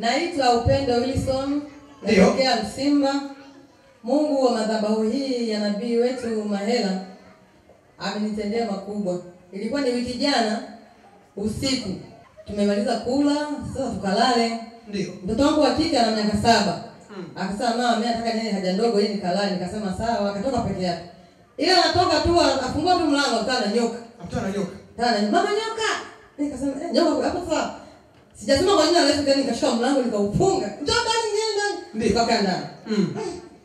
Naitwa Upendo Wilson, natokea Msimba. Mungu wa madhabahu hii ya nabii wetu Mahela amenitendea makubwa. Ilikuwa ni wiki jana usiku. Tumemaliza kula, sasa tukalale. Ndio. Mtoto wangu wa kike ana miaka 7. Akasema mama, mimi nataka niende haja ndogo ili nikalale. Nikasema sawa, akatoka peke yake. Ila anatoka tu afungua tu mlango akutana na nyoka. Akutana na nyoka. Tana, mama nyoka. Nikasema nyoka hapo sasa. Sijasema kwa nini leo tena nikashika mlango nikaufunga. Njoo ndani ndani. Nikakaa ndani.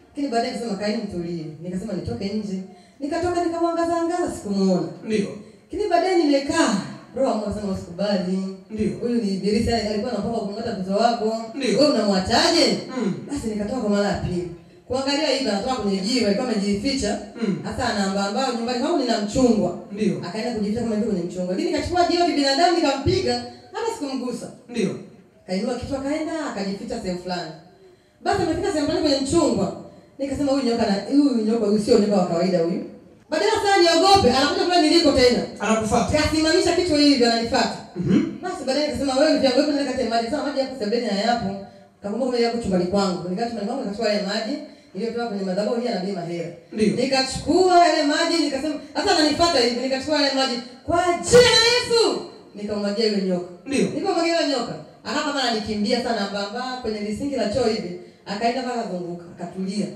Lakini baadaye nikasema kaeni mtulie. Nikasema nitoke nje. Nikatoka nikamwangaza sikumuona. Ndio. Lakini baadaye nimekaa. Roho akasema usikubali. Ndio. Huyu ni ibilisi alikuwa anapanga kumngata mtoto wako. Ndio. Wewe unamwachaje? Basi nikatoka kwa mara ya pili. Kuangalia hivi anatoka kwenye jiwe, alikuwa amejificha. Sasa anaambaa nyumbani kwangu nina mchungwa. Ndio. Akaenda kujificha kama vile kwenye mchungwa. Lakini nikachukua jiwe kibinadamu nikampiga. Hata sikumgusa. Ndio. Kainua kichwa kaenda akajificha sehemu fulani. Basi amefika sehemu fulani kwenye mchungwa. Nikasema huyu nyoka sio nyoka wa kawaida huyu. Badala sasa niogope, anakuja pale niliko tena. Anakufuata. Kasimamisha kichwa hivi ananifuata. Basi baadaye nikasema wewe vyangu wewe nenda kate maji. Sasa maji hapo sebeni hayapo. Kakumbuka mimi hapo chumbani kwangu. Nikaenda chumbani kwangu nikachukua ile maji iliyotoka kwenye madhabahu ya nabii Mahela. Nikachukua ile maji nikasema sasa ananifuata hivi nikachukua ile maji kwa jina la Yesu. Nikamwagia yule nyoka. Ndio. Nikamwagia yule nyoka. Akapa ananikimbia sana mbamba kwenye lisingi la choo hivi. Akaenda mpaka kuzunguka, akatulia.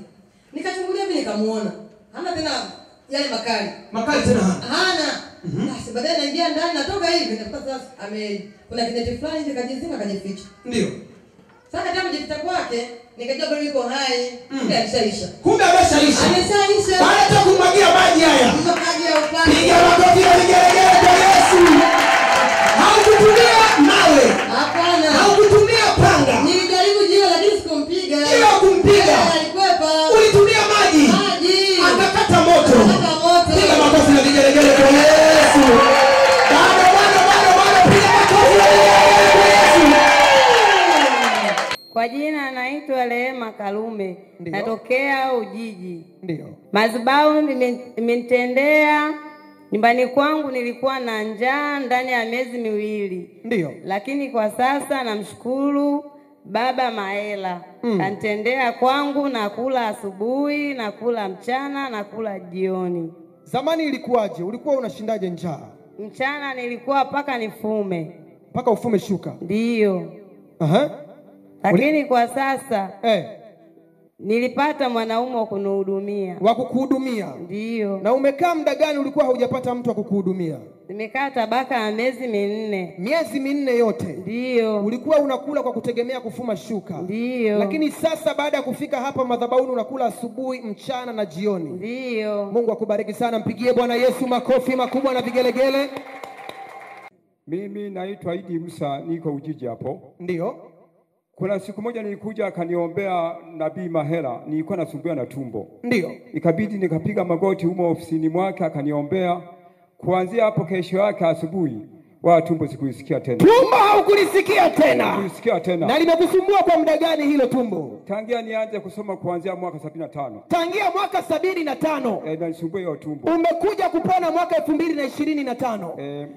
Nikachungulia mimi nikamuona. Hana tena yale makali. Makali tena hana. Hana. Basi baadaye naingia ndani natoka hivi nikakuta sasa kuna kineti fulani hivi kajizima kajificha. Ndio. Sasa kama jificha kwake nikajua bado yuko hai. Kumbe alishaisha. Kumbe ameshaisha. Ameshaisha. Baada ya kumwagia maji haya. Maji ya upande. Piga makofi na vigelegele kwa Yesu. Haukutumia mawe. Hapana. Haukutumia panga. Nilijaribu jiwe lakini sikumpiga. Jiwe kumpiga. Alikwepa. Ulitumia maji. Maji. Akakata moto. Akakata moto. Piga makofi na vigelegele kwa Yesu. Bado piga makofi na vigelegele kwa Yesu. Kwa jina naitwa Rehema Kalume. Ndiyo. Natokea Ujiji. Ndio. Madhabahu imenitendea. Nyumbani kwangu nilikuwa na njaa ndani ya miezi 2. Ndio. Lakini kwa sasa namshukuru Baba Mahela. Kanitendea kwangu na kula asubuhi, na kula mchana, na kula jioni. Zamani ilikuwaje? Ulikuwa unashindaje njaa? Mchana nilikuwa paka nifume. Paka ufume shuka. Ndio. Lakini kwa sasa nilipata mwanaume wa kunihudumia. Wa kukuhudumia? Ndio. Na umekaa muda gani ulikuwa haujapata mtu wa kukuhudumia? Nimekaa tabaka ya miezi 4. Miezi 4 yote? Ndio. Ulikuwa unakula kwa kutegemea kufuma shuka? Ndio. Lakini sasa baada ya kufika hapa madhabahuni unakula asubuhi, mchana na jioni? Ndio. Mungu akubariki sana. Mpigie Bwana Yesu makofi makubwa na vigelegele. Mimi naitwa Idi Musa, niko Ujiji hapo. Ndio. Kuna siku moja nilikuja akaniombea nabii Mahela, nilikuwa nasumbuliwa na tumbo. Ndio. Ikabidi nikapiga magoti humo ofisini mwake akaniombea. Kuanzia hapo kesho yake asubuhi wala tumbo sikuisikia tena. Tumbo haukulisikia tena? Sikuisikia tena. Na limekusumbua kwa muda gani hilo tumbo? Tangia nianze kusoma kuanzia mwaka 75. Tangia mwaka 75? Nalisumbua hiyo tumbo. Umekuja kupona mwaka 2025?